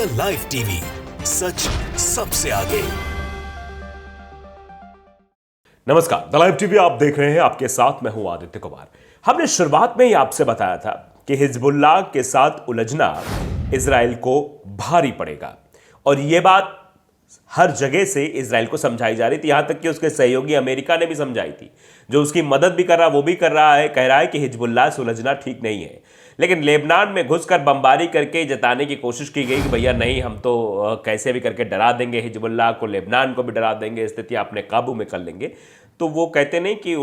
The live TV, सच सबसे आगे। नमस्कार, द लाइव टीवी आप देख रहे हैं। आपके साथ मैं हूं आदित्य कुमार। हमने शुरुआत में ही आपसे बताया था कि हिजबुल्लाह के साथ उलझना इजराइल को भारी पड़ेगा और यह बात हर जगह से इजराइल को समझाई जा रही थी, यहां तक कि उसके सहयोगी अमेरिका ने भी समझाई थी। जो उसकी मदद भी कर रहा वो भी कर रहा है, कह रहा है कि हिजबुल्लाह से उलझना ठीक नहीं है। लेकिन लेबनान में घुसकर बमबारी करके जताने की कोशिश की गई कि भैया नहीं, हम तो कैसे भी करके डरा देंगे हिजबुल्लाह को, लेबनान को भी डरा देंगे, स्थिति अपने काबू में कर लेंगे। तो वो कहते नहीं कि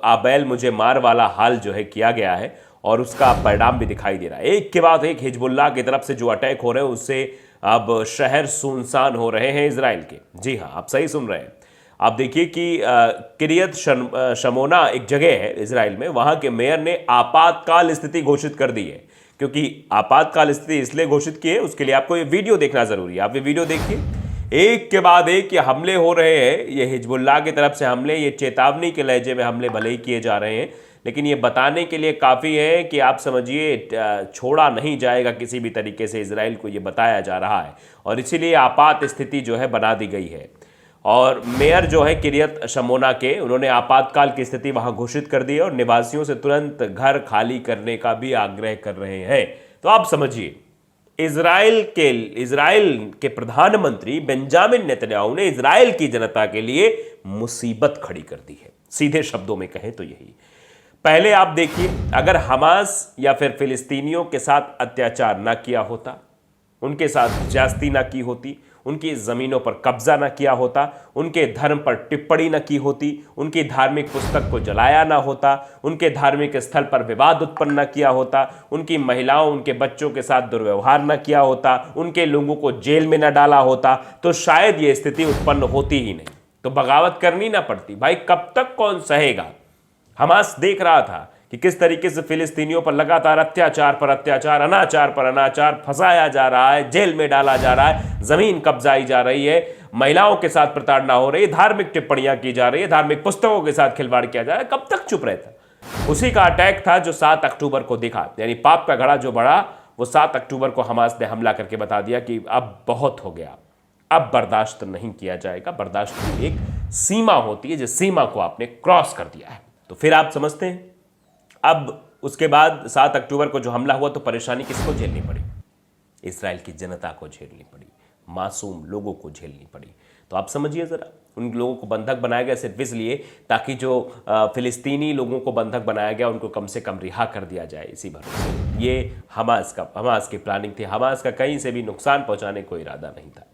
आबैल मुझे मार वाला हाल जो है किया गया है और उसका परिणाम भी दिखाई दे रहा है। एक के बाद एक हिजबुल्लाह की तरफ से जो अटैक हो रहे हैं उससे अब शहर सुनसान हो रहे हैं इजराइल के। जी हाँ, आप सही सुन रहे हैं। आप देखिए कि किरियत शमोना एक जगह है इजराइल में, वहां के मेयर ने आपातकाल स्थिति घोषित कर दी है। क्योंकि आपातकाल स्थिति इसलिए घोषित की है, उसके लिए आपको ये वीडियो देखना जरूरी है। आप ये वीडियो देखिए। एक के बाद एक ये हमले हो रहे हैं, ये हिजबुल्लाह की तरफ से हमले, ये चेतावनी के लहजे में हमले भले ही किए जा रहे हैं, लेकिन ये बताने के लिए काफ़ी है कि आप समझिए छोड़ा नहीं जाएगा किसी भी तरीके से। इजराइल को ये बताया जा रहा है और इसीलिए आपात स्थिति जो है बना दी गई है। और मेयर जो है किरियत शमोना के, उन्होंने आपातकाल की स्थिति वहां घोषित कर दी है और निवासियों से तुरंत घर खाली करने का भी आग्रह कर रहे हैं। तो आप समझिए, इजराइल के प्रधानमंत्री बेंजामिन नेतन्याहू ने इजराइल की जनता के लिए मुसीबत खड़ी कर दी है। सीधे शब्दों में कहें तो यही। पहले आप देखिए, अगर हमास या फिर फिलिस्तीनियों के साथ अत्याचार ना किया होता, उनके साथ ज्यादती ना की होती, उनकी ज़मीनों पर कब्जा ना किया होता, उनके धर्म पर टिप्पणी ना की होती, उनकी धार्मिक पुस्तक को जलाया ना होता, उनके धार्मिक स्थल पर विवाद उत्पन्न ना किया होता, उनकी महिलाओं उनके बच्चों के साथ दुर्व्यवहार ना किया होता, उनके लोगों को जेल में ना डाला होता, तो शायद ये स्थिति उत्पन्न होती ही नहीं। तो बगावत करनी ना पड़ती। भाई कब तक कौन सहेगा। हमास देख रहा था कि किस तरीके से फिलिस्तीनियों पर लगातार अत्याचार पर अत्याचार, अनाचार पर अनाचार, फंसाया जा रहा है, जेल में डाला जा रहा है, जमीन कब्जाई जा रही है, महिलाओं के साथ प्रताड़ना हो रही है, धार्मिक टिप्पणियां की जा रही है, धार्मिक पुस्तकों के साथ खिलवाड़ किया जा रहा है। कब तक चुप रहता। उसी का अटैक था जो 7 अक्टूबर को दिखा, यानी पाप का घड़ा जो बढ़ा, वो 7 अक्टूबर को हमास ने हमला करके बता दिया कि अब बहुत हो गया, अब बर्दाश्त नहीं किया जाएगा। बर्दाश्त की एक सीमा होती है, जिस सीमा को आपने क्रॉस कर दिया है। तो फिर आप समझते हैं, अब उसके बाद 7 अक्टूबर को जो हमला हुआ तो परेशानी किसको झेलनी पड़ी? इजराइल की जनता को झेलनी पड़ी, मासूम लोगों को झेलनी पड़ी। तो आप समझिए जरा, उन लोगों को बंधक बनाया गया सिर्फ इसलिए ताकि जो फिलिस्तीनी लोगों को बंधक बनाया गया उनको कम से कम रिहा कर दिया जाए, इसी भरोसे। ये हमास की प्लानिंग थी। हमास का कहीं से भी नुकसान पहुंचाने को इरादा नहीं था।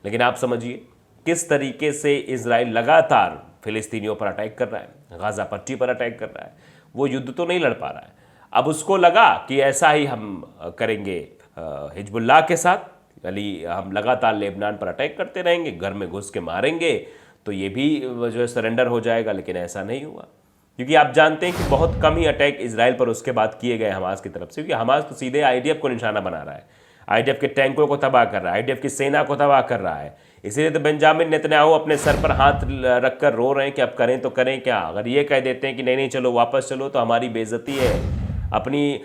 लेकिन आप समझिए किस तरीके से इजराइल लगातार फिलिस्तीनियों पर अटैक कर रहा है, गाजा पट्टी पर अटैक कर रहा है। वो युद्ध तो नहीं लड़ पा रहा है। अब उसको लगा कि ऐसा ही हम करेंगे हिजबुल्लाह के साथ, यानी हम लगातार लेबनान पर अटैक करते रहेंगे, घर में घुस के मारेंगे, तो ये भी जो है सरेंडर हो जाएगा। लेकिन ऐसा नहीं हुआ, क्योंकि आप जानते हैं कि बहुत कम ही अटैक इजराइल पर उसके बाद किए गए हमास की तरफ से, क्योंकि हमास तो सीधे आईडीएफ को निशाना बना रहा है, आईडीएफ के टैंकों को तबाह कर रहा है, आईडीएफ की सेना को तबाह कर रहा है। इसीलिए तो बेंजामिन नेतन्याहू अपने सर पर हाथ रखकर रो रहे हैं कि अब करें तो करें क्या। अगर ये कह देते हैं कि नहीं नहीं चलो वापस चलो, तो हमारी बेइज्जती है। अपनी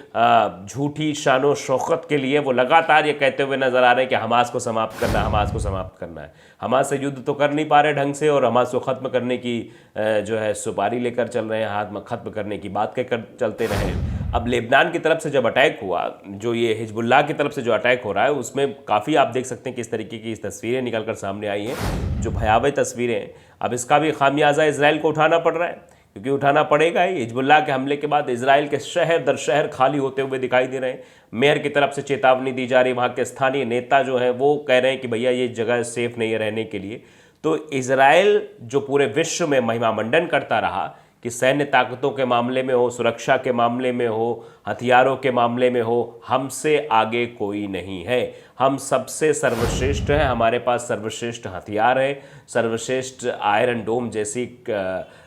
झूठी शानो शौकत के लिए वो लगातार ये कहते हुए नजर आ रहे हैं कि हमास को समाप्त करना है, हमास को समाप्त करना है। हमास से युद्ध तो कर नहीं पा रहे ढंग से, और हमास को ख़त्म करने की जो है सुपारी लेकर चल रहे हैं, हाथ में ख़त्म करने की बात कहकर चलते रहे। अब लेबनान की तरफ से जब अटैक हुआ, जो ये हिजबुल्लाह की तरफ से जो अटैक हो रहा है, उसमें काफ़ी आप देख सकते हैं कि इस तरीके की इस तस्वीरें निकलकर सामने आई हैं, जो भयावह तस्वीरें हैं। अब इसका भी खामियाजा इजराइल को उठाना पड़ रहा है, क्योंकि उठाना पड़ेगा ही। हिजबुल्लाह के हमले के बाद इजराइल के शहर दर शहर खाली होते हुए दिखाई दे रहे हैं। मेयर की तरफ से चेतावनी दी जा रही है, वहाँ के स्थानीय नेता जो हैं वो कह रहे हैं कि भैया ये जगह सेफ नहीं है रहने के लिए। तो इजराइल जो पूरे विश्व में महिमा मंडन करता रहा कि सैन्य ताकतों के मामले में हो, सुरक्षा के मामले में हो, हथियारों के मामले में हो, हमसे आगे कोई नहीं है, हम सबसे सर्वश्रेष्ठ हैं, हमारे पास सर्वश्रेष्ठ हथियार है, सर्वश्रेष्ठ आयरन डोम जैसी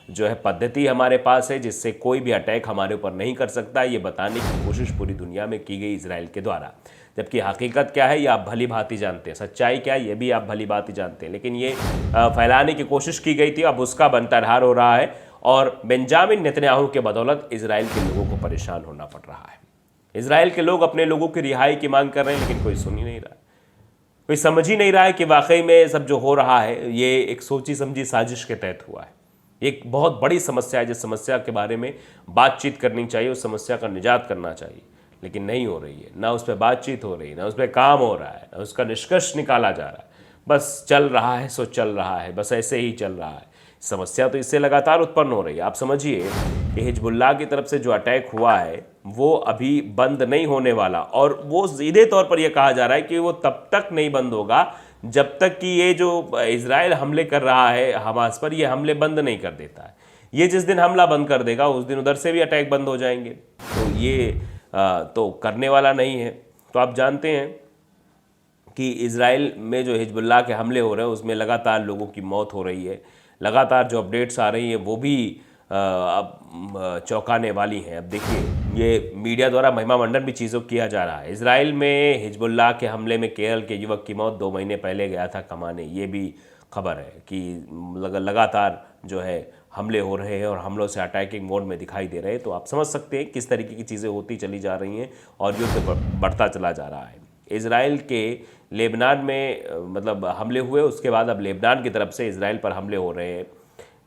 जो है पद्धति हमारे पास है, जिससे कोई भी अटैक हमारे ऊपर नहीं कर सकता। ये बताने की कोशिश पूरी दुनिया में की गई इजराइल के द्वारा। जबकि हकीकत क्या है ये आप भली भांति जानते हैं, सच्चाई क्या है ये भी आप भली भांति जानते हैं, लेकिन ये फैलाने की कोशिश की गई थी। अब उसका बनतरहार हो रहा है और बेंजामिन नेतन्याहू के बदौलत इजराइल के लोगों को परेशान होना पड़ रहा है। इजराइल के लोग अपने लोगों की रिहाई की मांग कर रहे हैं, लेकिन कोई सुन ही नहीं रहा है। कोई समझ ही नहीं रहा है कि वाकई में सब जो हो रहा है ये एक सोची समझी साजिश के तहत हुआ है। एक बहुत बड़ी समस्या है, जिस समस्या के बारे में बातचीत करनी चाहिए, उस समस्या का निजात करना चाहिए, लेकिन नहीं हो रही है। ना उस पर बातचीत हो रही है, ना उस पर काम हो रहा है, ना उसका निष्कर्ष निकाला जा रहा है। बस चल रहा है सो चल रहा है, बस ऐसे ही चल रहा है। समस्या तो इससे लगातार उत्पन्न हो रही है। आप समझिए कि हिजबुल्लाह की तरफ से जो अटैक हुआ है वो अभी बंद नहीं होने वाला, और वो सीधे तौर पर यह कहा जा रहा है कि वो तब तक नहीं बंद होगा जब तक कि ये जो इजराइल हमले कर रहा है हमास पर, ये हमले बंद नहीं कर देता है। ये जिस दिन हमला बंद कर देगा उस दिन उधर से भी अटैक बंद हो जाएंगे। तो ये तो करने वाला नहीं है। तो आप जानते हैं कि इजराइल में जो हिजबुल्लाह के हमले हो रहे हैं उसमें लगातार लोगों की मौत हो रही है। लगातार जो अपडेट्स आ रही हैं वो भी अब चौंकाने वाली हैं। अब देखिए, ये मीडिया द्वारा महिमा मंडन भी चीज़ों किया जा रहा है। इजराइल में हिजबुल्लाह के हमले में केरल के युवक की मौत 2 महीने पहले गया था कमाने, ये भी खबर है कि लगातार जो है हमले हो रहे हैं और हमलों से अटैकिंग मोड में दिखाई दे रहे हैं। तो आप समझ सकते हैं किस तरीके की चीज़ें होती चली जा रही हैं और युद्ध बढ़ता चला जा रहा है। इजराइल के लेबनान में मतलब हमले हुए, उसके बाद अब लेबनान की तरफ से इजराइल पर हमले हो रहे हैं।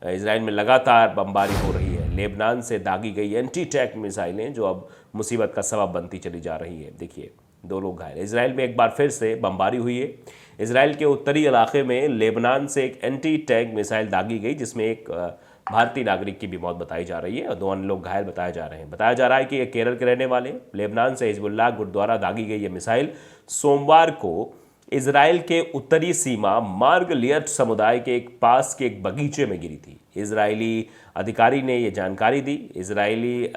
इजराइल में लगातार बमबारी हो रही है। लेबनान से दागी गई एंटी टैंक मिसाइलें जो अब मुसीबत का सबब बनती चली जा रही है। देखिए, 2 लोग घायल। इजराइल में एक बार फिर से बमबारी हुई है। इजराइल के उत्तरी इलाके में लेबनान से एक एंटी टैंक मिसाइल दागी गई जिसमें एक भारतीय नागरिक की भी मौत बताई जा रही है और 2 अन्य लोग घायल बताए जा रहे हैं। बताया जा रहा है कि ये केरल के रहने वाले। लेबनान से हिजबुल्लाह गुट द्वारा दागी गई ये मिसाइल सोमवार को इजराइल के उत्तरी सीमा मार्गलियट समुदाय के पास के एक बगीचे में गिरी थी। इजरायली अधिकारी ने ये जानकारी दी। Israeli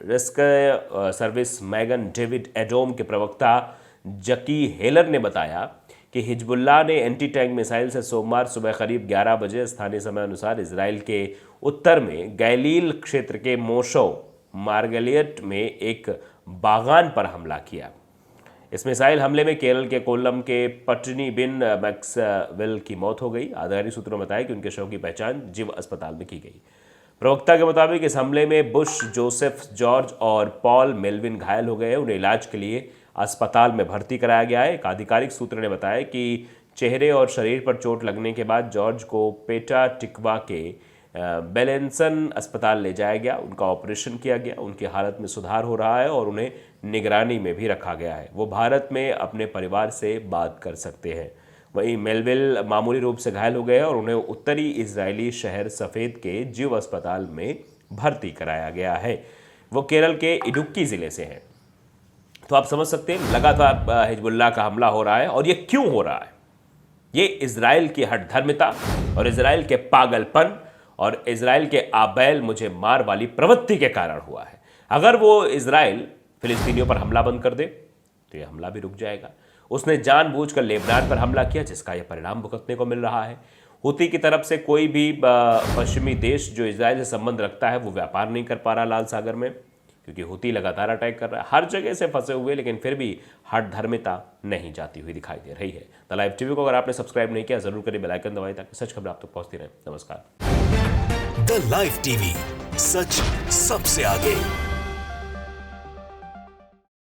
rescue service Magen David Adom के प्रवक्ता जकी हेलर ने बताया कि हिजबुल्लाह ने एंटी टैंक मिसाइल से सोमवार सुबह करीब 11 बजे स्थानीय समय अनुसार इजराइल के उत्तर में गैलील क्षेत्र के मोशो मार्गलियट में एक बागान पर हमला किया। इस मिसाइल हमले में केरल के कोल्लम के पटनी बिन मैक्सवेल की मौत हो गई। आधिकारिक सूत्रों ने बताया कि उनके शव की पहचान जिव अस्पताल में की गई। प्रवक्ता के मुताबिक इस हमले में बुश, जोसेफ, जॉर्ज और पॉल मेलविन घायल हो गए हैं। उन्हें इलाज के लिए अस्पताल में भर्ती कराया गया है। एक आधिकारिक सूत्र ने बताया कि चेहरे और शरीर पर चोट लगने के बाद जॉर्ज को पेटा टिकवा के बेलेंसन अस्पताल ले जाया गया। उनका ऑपरेशन किया गया। उनकी हालत में सुधार हो रहा है और उन्हें निगरानी में भी रखा गया है। वो भारत में अपने परिवार से बात कर सकते हैं। वहीं मेलविल मामूली रूप से घायल हो गए और उन्हें उत्तरी इजरायली शहर सफ़ेद के जिव अस्पताल में भर्ती कराया गया है। वो केरल के इडुक्की ज़िले से हैं। तो आप समझ सकते हैं लगातार हिजबुल्लाह का हमला हो रहा है। और ये क्यों हो रहा है? ये इजराइल की हठधर्मिता और इजराइल के पागलपन और इजराइल के आबैल मुझे मार वाली प्रवृत्ति के कारण हुआ है। अगर वो इजराइल फिलिस्तीनियों पर हमला बंद कर दे तो ये हमला भी रुक जाएगा। उसने जानबूझकर लेबनान पर हमला किया जिसका यह परिणाम भुगतने को मिल रहा है। हुती की तरफ से कोई भी पश्चिमी देश जो इजराइल से संबंध रखता है वो व्यापार नहीं कर पा रहा लाल सागर में, क्योंकि हुती लगातार अटैक कर रहा है। हर जगह से फंसे हुए, लेकिन फिर भी हठधर्मिता नहीं जाती हुई दिखाई दे रही है। द लाइव टीवी को अगर आपने सब्सक्राइब नहीं किया जरूर करिए, बेल आइकन दबाइए ताकि सच खबर आप तक पहुंचती रहे। नमस्कार। द लाइव टीवी, सच सबसे आगे।